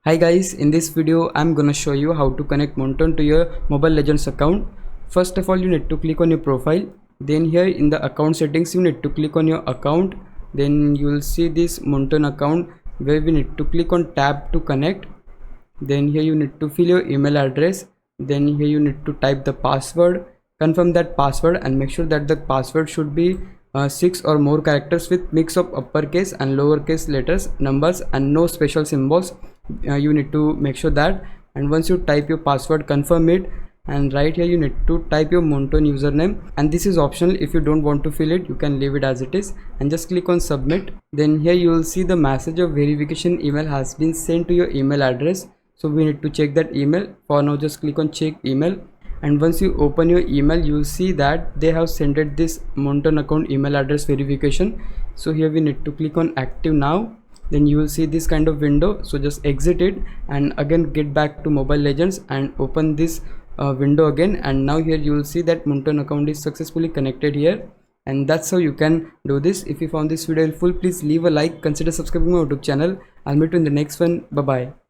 Hi guys, in this video I'm gonna show you how to connect Moonton to your Mobile Legends account. First of all, you need to click on your profile. Then here in the account settings you need to click on your account. Then you will see this Moonton account where we need to click on tab to connect. Then here you need to fill your email address. Then here you need to type the password, confirm that password and make sure that the password should be 6 or more characters with mix of uppercase and lowercase letters, numbers and no special symbols. You need to make sure that, and once you type your password, confirm it, and right here you need to type your Moonton username, and this is optional. If you don't want to fill it, you can leave it as it is and just click on submit. Then here you will see the message of verification email has been sent to your email address, so we need to check that email. For now just click on check email, and once you open your email you will see that they have sent it this Moonton account email address verification. So here we need to click on active now. Then you will see this kind of window, so just exit it and again get back to Mobile Legends and open this window again, and now here you will see that Moonton account is successfully connected here. And that's how you can do this. If you found this video helpful, please leave a like, consider subscribing my YouTube channel. I'll meet you in the next one. Bye bye.